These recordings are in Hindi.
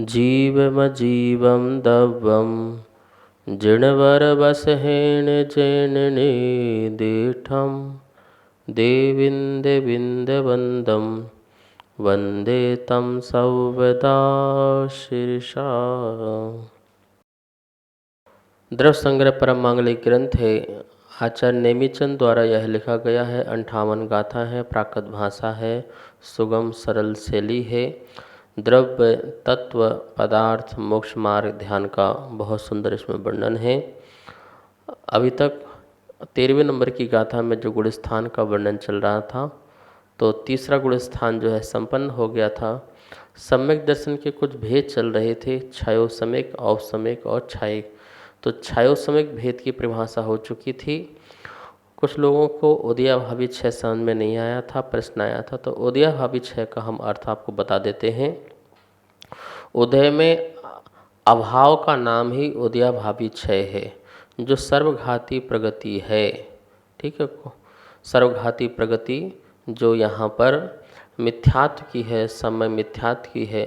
जीवमजीवं दव्वं जिणवरवसहेन जैनने दीठं देविन्दविन्दवन्दं वन्दे तं सर्वदा शीर्षा। द्रव्य संग्रह परम मांगलिक ग्रंथ है। आचार्य नेमिचंद द्वारा यह लिखा गया है। 58 गाथा है, प्राकृत भाषा है, सुगम सरल शैली है। द्रव्य तत्व पदार्थ मोक्ष मार्ग ध्यान का बहुत सुंदर इसमें वर्णन है। अभी तक 13वें नंबर की गाथा में जो गुण स्थान का वर्णन चल रहा था, तो तीसरा गुण स्थान जो है संपन्न हो गया था। सम्यक दर्शन के कुछ भेद चल रहे थे, छायोसमिक, औपसमिक और छायिक। तो छायोसमिक भेद की परिभाषा हो चुकी थी। कुछ लोगों को उदयाभावी छय समझ में नहीं आया था, प्रश्न आया था, तो उदयाभावी छय का हम अर्थ आपको बता देते हैं। उदय में अभाव का नाम ही उदयाभावी छय है, जो सर्वघाती प्रगति है। ठीक है, सर्वघाती प्रगति जो यहाँ पर मिथ्यात्व की है, समय मिथ्यात्व की है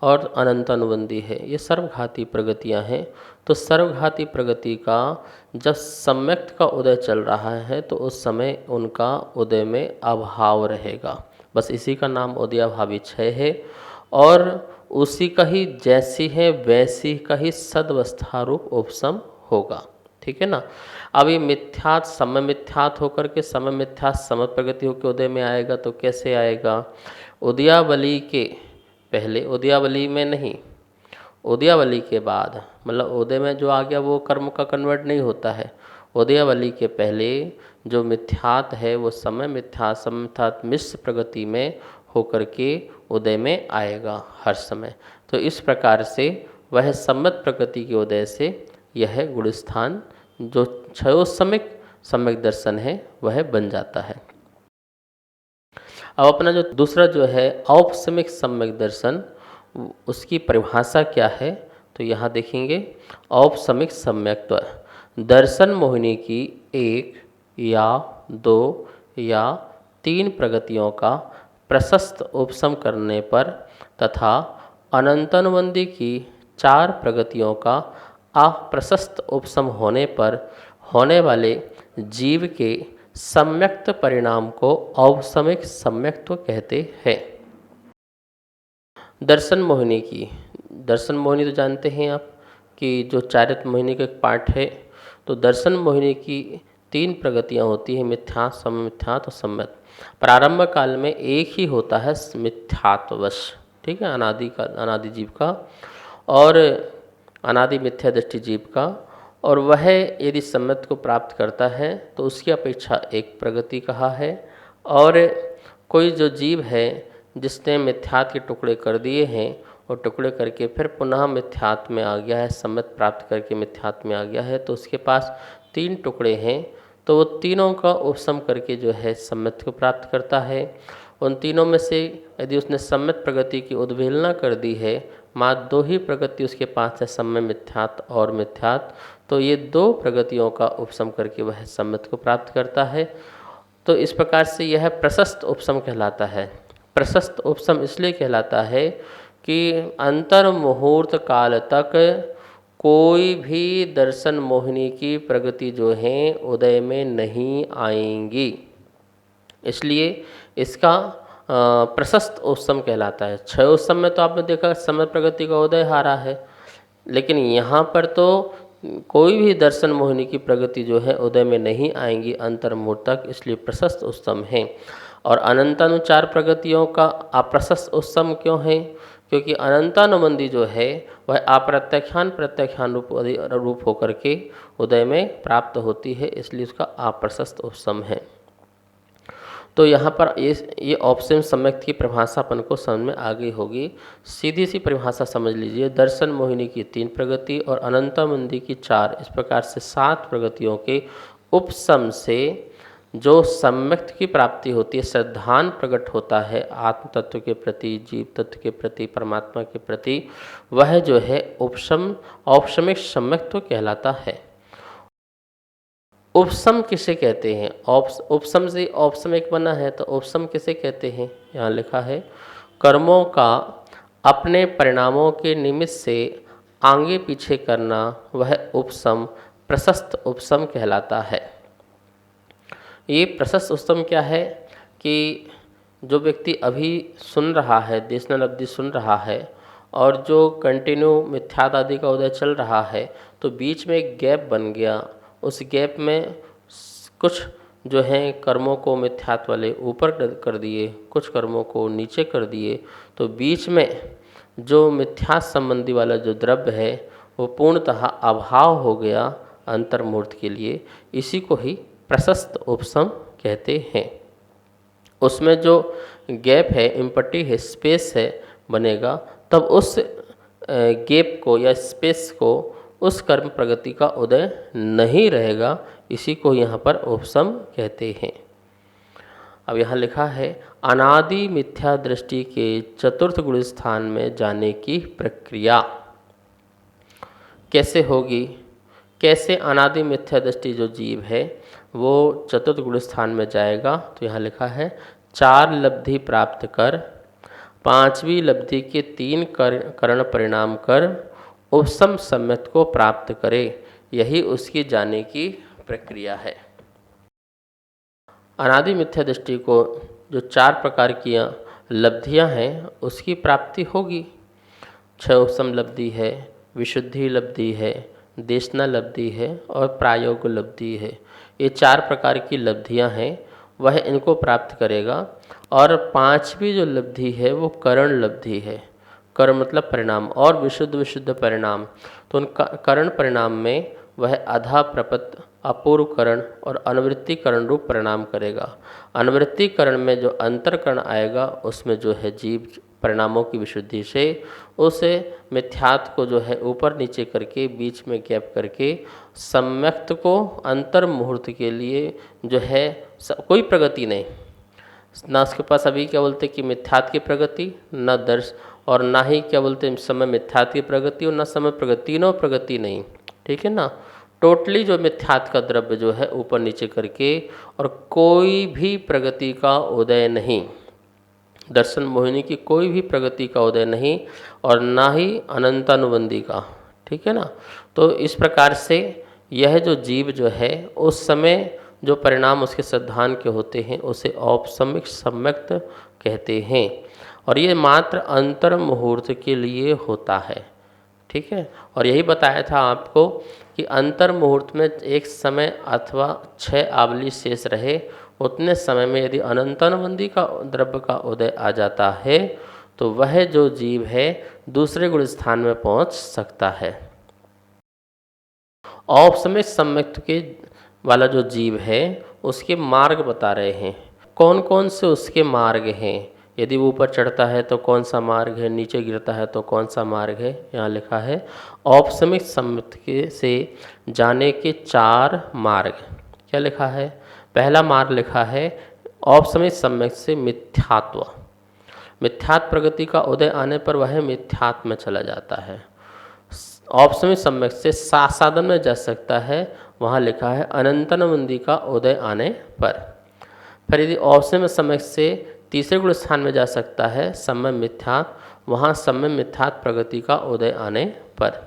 और अनंत अनुबंधी है, ये सर्वघाती प्रगतियाँ हैं। तो सर्वघाती प्रगति का जब सम्यक्त का उदय चल रहा है तो उस समय उनका उदय में अभाव रहेगा। बस इसी का नाम उदयाभावी छय है और उसी का ही जैसी है वैसी का ही सदवस्था रूप उपशम होगा। ठीक है ना। अब ये मिथ्यात समय मिथ्यात होकर के समय मिथ्यात समय प्रगति होकर उदय में आएगा, तो कैसे आएगा? उदयावली के पहले, उदयावली में नहीं, उदयावली के बाद, मतलब उदय में जो आ गया वो कर्म का कन्वर्ट नहीं होता है। उदयावली के पहले जो मिथ्यात है वो समय मिथ्यात मिश्र प्रगति में होकर के उदय में आएगा हर समय। तो इस प्रकार से वह सम्मत प्रकृति के उदय से यह गुणस्थान जो छयोसमिक सम्यक दर्शन है वह बन जाता है। अब अपना जो दूसरा जो है औपसमिक सम्यक दर्शन, उसकी परिभाषा क्या है? तो यहाँ देखेंगे औपसमिक सम्यक दर्शन मोहिनी की 1 या 2 या 3 प्रगतियों का प्रशस्त उपशम करने पर तथा अनंतानुबंधी की 4 प्रगतियों का अप्रशस्त उपशम होने पर होने वाले जीव के सम्यक्त परिणाम को औपसमिक सम्यक्त्व कहते हैं। दर्शन मोहिनी की, दर्शन मोहिनी तो जानते हैं आप कि जो चारित्र मोहिनी का एक पार्ट है। तो दर्शन मोहिनी की 3 प्रगतियां होती हैं, मिथ्यात, समय मिथ्यात और सम्यक। प्रारंभ काल में एक ही होता है मिथ्यात्वश, ठीक है, अनादि जीव का और अनादि मिथ्या दृष्टि जीव का। और वह यदि सम्यक को प्राप्त करता है तो उसकी अपेक्षा एक प्रगति कहा है। और कोई जो जीव है जिसने मिथ्यात के टुकड़े कर दिए हैं और टुकड़े करके फिर पुनः मिथ्यात में आ गया है, सम्यक प्राप्त करके मिथ्यात में आ गया है, तो उसके पास 3 टुकड़े हैं, तो वो तीनों का उपशम करके जो है सम्यक को प्राप्त करता है। उन तीनों में से यदि उसने सम्यक प्रगति की उद्वेलना कर दी है, मात्र 2 ही प्रगति उसके पास है, समय मिथ्यात और मिथ्यात, तो ये 2 प्रगतियों का उपशम करके वह सम्यक को प्राप्त करता है। तो इस प्रकार से यह प्रशस्त उपशम कहलाता है। प्रशस्त उपशम इसलिए कहलाता है कि अंतर मुहूर्त काल तक कोई भी दर्शन मोहिनी की प्रगति जो है उदय में नहीं आएंगी, इसलिए इसका प्रशस्त उपशम कहलाता है। छयोसम में तो आपने देखा समय प्रगति का उदय हारा है, लेकिन यहाँ पर तो कोई भी दर्शन मोहिनी की प्रगति जो है उदय में नहीं आएंगी अंतर मुहूर्त तक, इसलिए प्रशस्त उपशम है। और अनंतानुचार प्रगतियों का अप्रशस्त उपशम क्यों है? क्योंकि अनंतानुबंधी जो है वह अप्रत्याख्यान प्रत्याख्यान रूप होकर के उदय में प्राप्त होती है, इसलिए उसका अप्रशस्त उपशम है। तो यहाँ पर ये ऑप्शन सम्यक की परिभाषा अपन को समझ में आ गई होगी। सीधी सी परिभाषा समझ लीजिए, दर्शन मोहिनी की 3 प्रगति और अनंतानंदी की 4, इस प्रकार से 7 प्रगतियों के उपशम से जो सम्यक्त की प्राप्ति होती है, श्रद्धान प्रकट होता है आत्म तत्व के प्रति, जीव तत्व के प्रति, परमात्मा के प्रति, वह जो है उपशम औपशमिक सम्यक्त्व कहलाता है। उपशम किसे कहते हैं? उपशम से औपसमिक बना है, तो उपशम किसे कहते हैं? यहाँ लिखा है कर्मों का अपने परिणामों के निमित्त से आगे पीछे करना वह उपसम प्रशस्त उपसम कहलाता है। ये प्रशस्त उपसम क्या है कि जो व्यक्ति अभी सुन रहा है, देशनल अवधि सुन रहा है और जो कंटिन्यू मिथ्यात आदि का उदय चल रहा है, तो बीच में एक गैप बन गया। उस गैप में कुछ जो हैं कर्मों को मिथ्यात वाले ऊपर कर दिए, कुछ कर्मों को नीचे कर दिए, तो बीच में जो मिथ्यात संबंधी वाला जो द्रव्य है वो पूर्णतः अभाव हो गया अंतर्मुहूर्त के लिए। इसी को ही प्रशस्त उपसम कहते हैं। उसमें जो गैप है, इम्पटी है, स्पेस है बनेगा, तब उस गैप को या स्पेस को उस कर्म प्रगति का उदय नहीं रहेगा। इसी को यहाँ पर उपसम कहते हैं। अब यहाँ लिखा है अनादि मिथ्या दृष्टि के चतुर्थ गुण स्थान में जाने की प्रक्रिया कैसे होगी। कैसे अनादि मिथ्या दृष्टि जो जीव है वो चतुर्थ गुण स्थान में जाएगा। तो यहाँ लिखा है 4 लब्धि प्राप्त कर, 5वीं लब्धि के 3 करण परिणाम कर उपसम सम्यक को प्राप्त करे। यही उसकी जाने की प्रक्रिया है। अनादि मिथ्या दृष्टि को जो 4 प्रकार की लब्धियां हैं उसकी प्राप्ति होगी। 6 उपसम लब्धि है, विशुद्धि लब्धि है, देशना लब्धि है और प्रायोग लब्धि है। ये 4 प्रकार की लब्धियां हैं, वह इनको प्राप्त करेगा। और 5वीं जो लब्धि है वो करण लब्धि है। करण मतलब परिणाम, और विशुद्ध परिणाम। तो उन करण परिणाम में वह अधा प्रपत, अपूर्व करण और अनुवृत्तिकरण रूप परिणाम करेगा। अनुवृत्तिकरण में जो अंतरकरण आएगा उसमें जो है जीव परिणामों की विशुद्धि से उसे मिथ्यात को जो है ऊपर नीचे करके बीच में गैप करके सम्यक्त को अंतर मुहूर्त के लिए जो है कोई प्रगति नहीं, ना उसके पास अभी क्या बोलते कि मिथ्यात की प्रगति, न दर्श, और ना ही क्या बोलते हैं समय मिथ्यात की प्रगति और न समय प्रगति, तीनों प्रगति नहीं। ठीक है ना। टोटली जो मिथ्यात का द्रव्य जो है ऊपर नीचे करके, और कोई भी प्रगति का उदय नहीं, दर्शन मोहिनी की कोई भी प्रगति का उदय नहीं, और ना ही अनंतानुबंधी का। ठीक है ना। तो इस प्रकार से यह जो जीव जो है उस समय जो परिणाम उसके सिद्धांत के होते हैं उसे औपसमिक सम्यक्त कहते हैं, और ये मात्र अंतर मुहूर्त के लिए होता है। ठीक है। और यही बताया था आपको कि अंतर मुहूर्त में एक समय अथवा 6 आवली शेष रहे, उतने समय में यदि अनंतानुबंधी का द्रव्य का उदय आ जाता है तो वह जो जीव है दूसरे गुण स्थान में पहुंच सकता है। औपसमिक सम्यक्त के वाला जो जीव है उसके मार्ग बता रहे हैं, कौन कौन से उसके मार्ग हैं। यदि वो ऊपर चढ़ता है तो कौन सा मार्ग है, नीचे गिरता है तो कौन सा मार्ग है। यहाँ लिखा है औपसमिक सम्यक्त के से जाने के 4 मार्ग। क्या लिखा है। पहला मार्ग लिखा है औपसमिक सम्यक से मिथ्यात्व। मिथ्यात्व प्रगति का उदय आने पर वह मिथ्यात्व में चला जाता है। औपसमिक सम्यक से साधन में जा सकता है, वहाँ लिखा है अनंतानुबंधी का उदय आने पर। फिर यदि औपसमिक सम्यक से तीसरे गुण स्थान में जा सकता है समय मिथ्यात, वहाँ समय मिथ्यात प्रगति का उदय आने पर।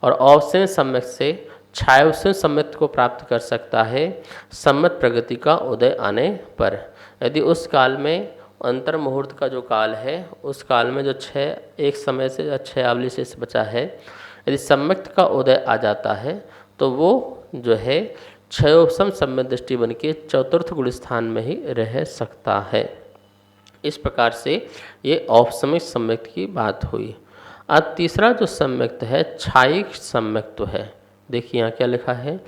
और औपसमिक सम्यक से छायोपसमिक सम्यक को प्राप्त कर सकता है सम्मत प्रगति का उदय आने पर। यदि उस काल में अंतर मुहूर्त का जो काल है उस काल में जो 6 एक समय से या 6 आवली से बचा है, यदि सम्यक्त का उदय आ जाता है तो वो जो है क्षयोपसम सम्यक दृष्टि बन के चतुर्थ गुण स्थान में ही रह सकता है। इस प्रकार से ये औपसमिक सम्यक्त की बात हुई। अब तीसरा जो सम्यक्त है छायिक सम्यक्त है। देखिए यहाँ क्या लिखा है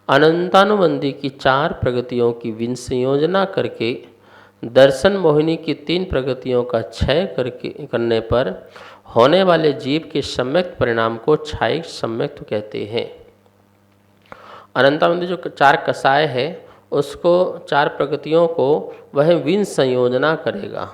अनंतानुबंधी की 4 प्रगतियों की विसंयोजना करके दर्शन मोहिनी की 3 प्रगतियों का क्षय करने पर होने वाले जीव के सम्यक्त परिणाम को छायिक सम्यक्त कहते हैं। अनंतानुबंधी जो 4 कषाय है उसको 4 प्रगतियों को वह विन संयोजना करेगा।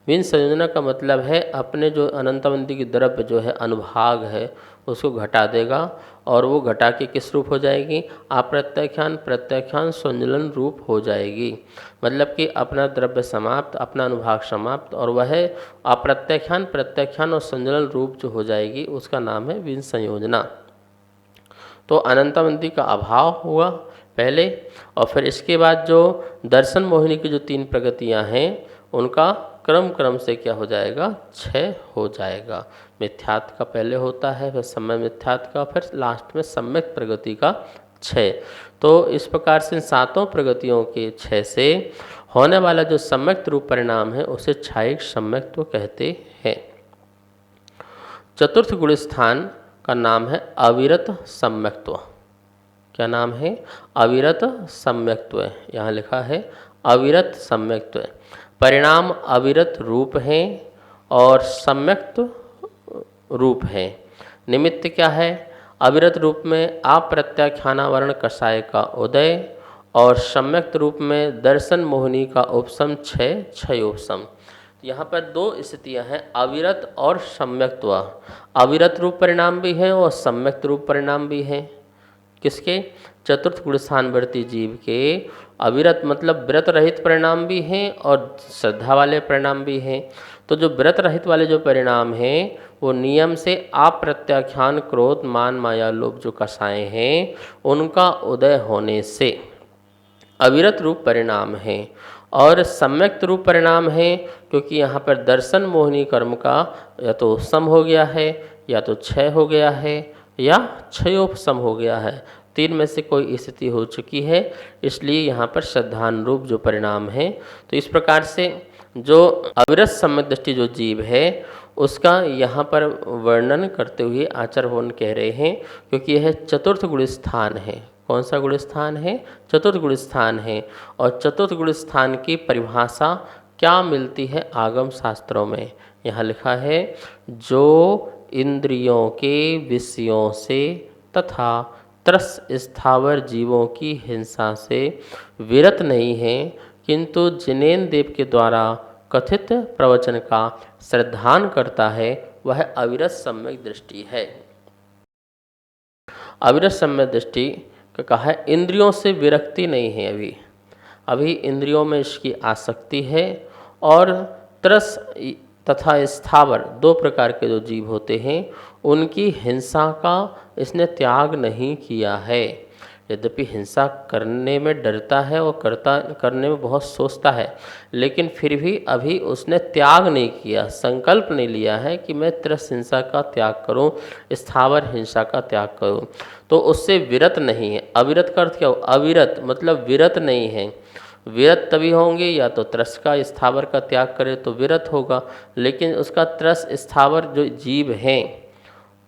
विन संयोजना का मतलब है अपने जो अनंतावंती की द्रव्य जो है अनुभाग है उसको घटा देगा, और वो घटा के किस रूप हो जाएगी, अप्रत्याख्यान प्रत्याख्यान संयोजन रूप हो जाएगी। मतलब कि अपना द्रव्य समाप्त, अपना अनुभाग समाप्त, और वह अप्रत्याख्यान प्रत्याख्यान और संयोजन रूप जो हो जाएगी उसका नाम है विन संयोजना। तो अनंतावंती का अभाव हुआ पहले, और फिर इसके बाद जो दर्शन मोहिनी की जो 3 प्रगतियां हैं उनका क्रम से क्या हो जाएगा, क्षय हो जाएगा। मिथ्यात्व का पहले होता है, फिर सम्यक मिथ्यात्व का, फिर लास्ट में सम्यक प्रगति का क्षय। तो इस प्रकार से 7 प्रगतियों के क्षय से होने वाला जो सम्यक रूप परिणाम है उसे क्षयिक सम्यक्त्व कहते हैं। चतुर्थ गुण स्थान का नाम है अविरत सम्यक्त्व। क्या नाम है, अविरत सम्यक्त्व। यहाँ लिखा है अविरत सम्यक्त्व। परिणाम अविरत रूप हैं और सम्यक्त्व रूप है। निमित्त क्या है, अविरत रूप में अप्रत्याख्यानावरण कषाय का उदय, और सम्यक्त रूप में दर्शन मोहिनी का उपशम क्षयोपशम। यहाँ पर 2 स्थितियाँ हैं, अविरत और सम्यक्त्व। अविरत रूप परिणाम भी है और सम्यक्त रूप परिणाम भी है। किसके, चतुर्थ गुणस्थानवर्ती जीव के अविरत मतलब व्रत रहित परिणाम भी हैं और श्रद्धा वाले परिणाम भी हैं। तो जो व्रत रहित वाले जो परिणाम हैं वो नियम से अप्रत्याख्यान क्रोध मान माया लोभ जो कषाय हैं उनका उदय होने से अविरत रूप परिणाम है, और सम्यक्त रूप परिणाम है क्योंकि यहाँ पर दर्शन मोहिनी कर्म का या तो सम हो गया है, या तो क्षय हो गया है, या क्षयोपशम हो गया है। 3 में से कोई स्थिति हो चुकी है, इसलिए यहाँ पर श्रद्धानुरूप जो परिणाम है। तो इस प्रकार से जो अविरत सम्यक दृष्टि जो जीव है उसका यहाँ पर वर्णन करते हुए आचार्य भगवान कह रहे हैं, क्योंकि यह चतुर्थ गुण स्थान है। कौन सा गुण स्थान है, चतुर्थ गुण स्थान है। और चतुर्थ गुण स्थान की परिभाषा क्या मिलती है आगम शास्त्रों में, यहाँ लिखा है जो इंद्रियों के विषयों से तथा त्रस स्थावर जीवों की हिंसा से विरत नहीं है, किंतु जिनेन्द्र देव के द्वारा कथित प्रवचन का श्रद्धान करता है, वह अविरत सम्यक दृष्टि है। अविरत सम्यक दृष्टि का कहा है इंद्रियों से विरक्ति नहीं है, अभी इंद्रियों में इसकी आसक्ति है, और त्रस तथा स्थावर 2 प्रकार के जो जीव होते हैं उनकी हिंसा का इसने त्याग नहीं किया है। यद्यपि हिंसा करने में डरता है और करने में बहुत सोचता है, लेकिन फिर भी अभी उसने त्याग नहीं किया, संकल्प नहीं लिया है कि मैं त्रस हिंसा का त्याग करूं, स्थावर हिंसा का त्याग करूं। तो उससे विरत नहीं है। अविरत का अर्थ क्या हो, अविरत मतलब विरत नहीं है। विरत तभी होंगे या तो त्रस का स्थावर का त्याग करे तो विरत होगा, लेकिन उसका त्रस स्थावर जो जीव हैं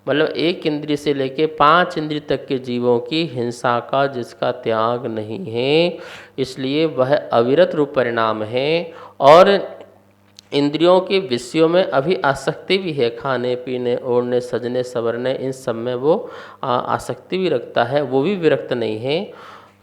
मतलब 1 इंद्रिय से लेके 5 इंद्रिय तक के जीवों की हिंसा का जिसका त्याग नहीं है, इसलिए वह अविरत रूप परिणाम है। और इंद्रियों के विषयों में अभी आसक्ति भी है, खाने पीने ओढ़ने सजने संवरने इन सब में वो आसक्ति भी रखता है, वो भी विरक्त नहीं है।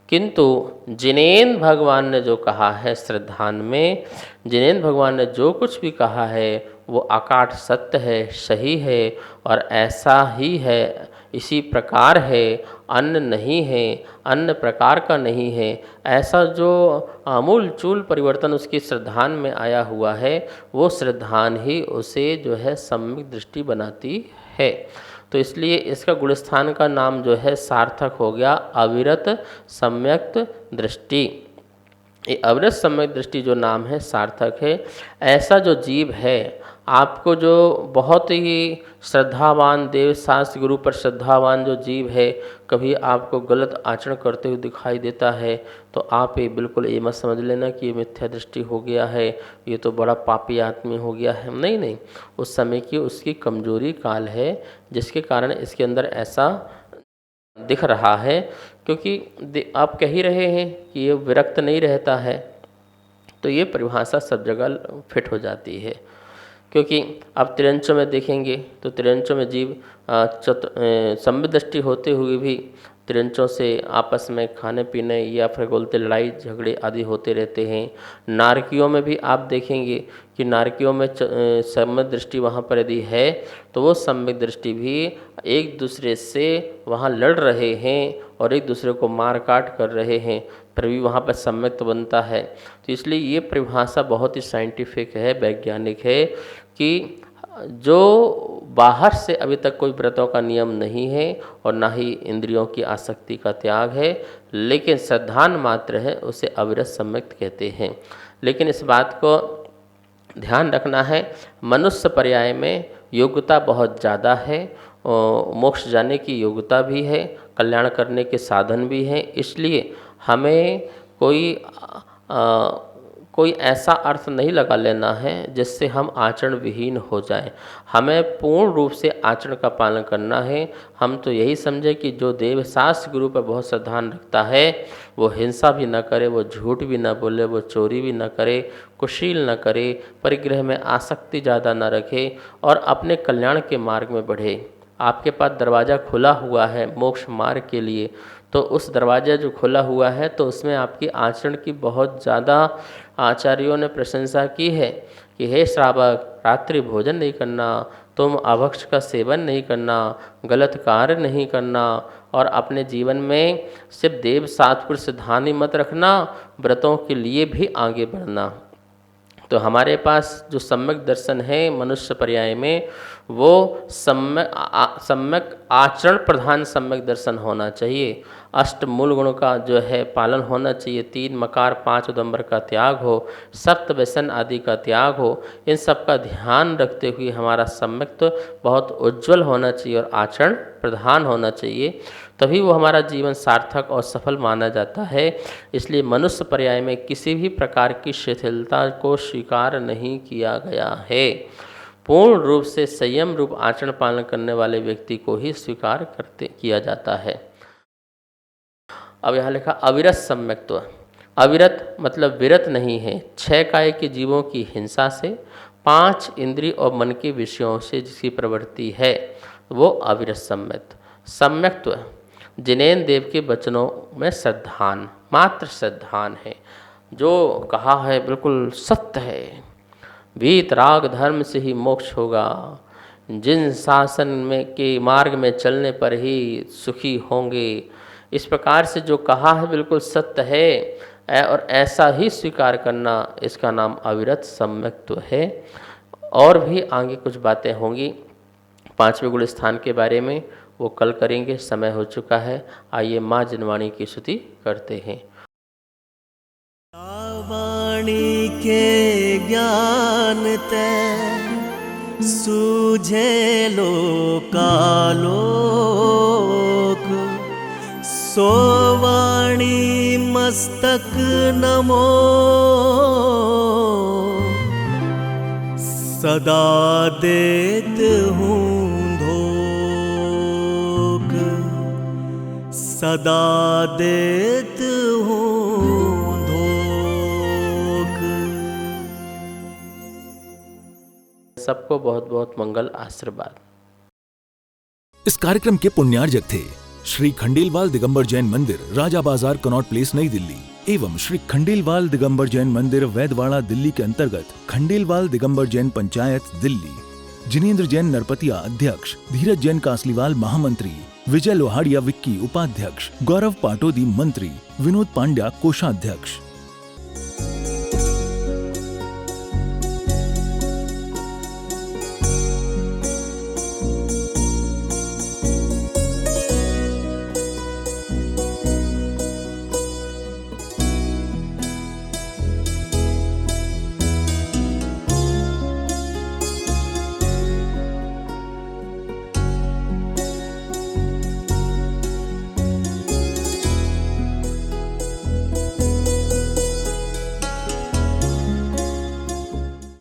किंतु जिनेन्द्र भगवान ने जो कहा है श्रद्धान में, जिनेन्द्र भगवान ने जो कुछ भी कहा है वो अकाट सत्य है, सही है, और ऐसा ही है, इसी प्रकार है, अन्य नहीं है, अन्य प्रकार का नहीं है। ऐसा जो आमूल चूल परिवर्तन उसकी श्रद्धान में आया हुआ है वो श्रद्धान ही उसे जो है सम्यक दृष्टि बनाती है। तो इसलिए इसका गुणस्थान का नाम जो है सार्थक हो गया अविरत सम्यक दृष्टि। ये अविरत सम्यक दृष्टि जो नाम है सार्थक है। ऐसा जो जीव है, आपको जो बहुत ही श्रद्धावान देव शास्त्र गुरु पर श्रद्धावान जो जीव है कभी आपको गलत आचरण करते हुए दिखाई देता है तो आप ये बिल्कुल ये मत समझ लेना कि ये मिथ्या दृष्टि हो गया है, ये तो बड़ा पापी आदमी हो गया है। नहीं नहीं, उस समय की उसकी कमजोरी काल है जिसके कारण इसके अंदर ऐसा दिख रहा है, क्योंकि आप कह ही रहे हैं कि ये विरक्त नहीं रहता है, तो ये परिभाषा सब जगह फिट हो जाती है। क्योंकि आप तिरंचों में देखेंगे तो तिरंचों में जीव सम्यक दृष्टि होते हुए भी त्रिंचों से आपस में खाने पीने या फिर बोलते लड़ाई झगड़े आदि होते रहते हैं। नारकियों में भी आप देखेंगे कि नारकियों में सम्यक दृष्टि वहाँ पर यदि है तो वो सम्यक दृष्टि भी एक दूसरे से वहाँ लड़ रहे हैं और एक दूसरे को मार काट कर रहे हैं, फिर भी वहाँ पर सम्यक बनता है। तो इसलिए ये परिभाषा बहुत ही साइंटिफिक है, वैज्ञानिक है कि जो बाहर से अभी तक कोई व्रतों का नियम नहीं है और ना ही इंद्रियों की आसक्ति का त्याग है, लेकिन श्रद्धान मात्र है, उसे अविरत सम्यक कहते हैं। लेकिन इस बात को ध्यान रखना है, मनुष्य पर्याय में योग्यता बहुत ज़्यादा है, मोक्ष जाने की योग्यता भी है, कल्याण करने के साधन भी हैं। इसलिए हमें कोई ऐसा अर्थ नहीं लगा लेना है जिससे हम आचरण विहीन हो जाएं। हमें पूर्ण रूप से आचरण का पालन करना है। हम तो यही समझे कि जो देव शास्त्र गुरु पर बहुत श्रद्धान रखता है वो हिंसा भी न करे, वो झूठ भी न बोले, वो चोरी भी न करे, कुशील न करे, परिग्रह में आसक्ति ज़्यादा न रखे और अपने कल्याण के मार्ग में बढ़े। आपके पास दरवाज़ा खुला हुआ है मोक्ष मार्ग के लिए, तो उस दरवाज़ा जो खुला हुआ है तो उसमें आपकी आचरण की बहुत ज़्यादा आचार्यों ने प्रशंसा की है कि हे श्रावक, रात्रि भोजन नहीं करना, तुम अभक्ष का सेवन नहीं करना, गलत कार्य नहीं करना और अपने जीवन में सिर्फ देव शास्त्र से ध्यान ही मत रखना, व्रतों के लिए भी आगे बढ़ना। तो हमारे पास जो सम्यक दर्शन है मनुष्य पर्याय में, वो सम्यक आचरण प्रधान सम्यक दर्शन होना चाहिए। अष्ट मूल गुण का जो है पालन होना चाहिए, 3 मकार 5 उदंबर का त्याग हो, सप्त व्यसन आदि का त्याग हो। इन सब का ध्यान रखते हुए हमारा सम्यक तो बहुत उज्जवल होना चाहिए और आचरण प्रधान होना चाहिए, तभी वो हमारा जीवन सार्थक और सफल माना जाता है। इसलिए मनुष्य पर्याय में किसी भी प्रकार की शिथिलता को स्वीकार नहीं किया गया है। पूर्ण रूप से संयम रूप आचरण पालन करने वाले व्यक्ति को ही स्वीकार किया जाता है। अब यहाँ लिखा अविरत सम्यक्त्व। अविरत मतलब विरत नहीं है 6 काय के जीवों की हिंसा से, 5 इंद्रिय और मन के विषयों से जिसकी प्रवृत्ति है वो अविरत सम्यक्त्व। जिनेन्द्र देव के वचनों में श्रद्धान, मात्र श्रद्धान है, जो कहा है बिल्कुल सत्य है। वीत राग धर्म से ही मोक्ष होगा, जिन शासन में के मार्ग में चलने पर ही सुखी होंगे, इस प्रकार से जो कहा है बिल्कुल सत्य है और ऐसा ही स्वीकार करना, इसका नाम अविरत सम्यक्त्व है। और भी आगे कुछ बातें होंगी 5वें गुण स्थान के बारे में, वो कल करेंगे, समय हो चुका है। आइए माँ जिनवाणी की स्तुति करते हैं। वाणी के ज्ञान ते सूझे लोकालोक, सो वाणी मस्तक नमो, सदा देत हूँ धोख, सदा देत हूँ धोख। सबको बहुत बहुत मंगल आशीर्वाद। इस कार्यक्रम के पुण्यार्जक थे श्री खंडेलवाल दिगंबर जैन मंदिर, राजा बाजार, कनॉट प्लेस, नई दिल्ली, एवं श्री खंडेलवाल दिगंबर जैन मंदिर, वैदवाड़ा, दिल्ली के अंतर्गत खंडेलवाल दिगंबर जैन पंचायत, दिल्ली। जिनेन्द्र जैन नरपतिया अध्यक्ष, धीरज जैन कासलीवाल महामंत्री, विजय लोहाड़िया विक्की उपाध्यक्ष, गौरव पाटोदी मंत्री, विनोद पांड्या कोषाध्यक्ष।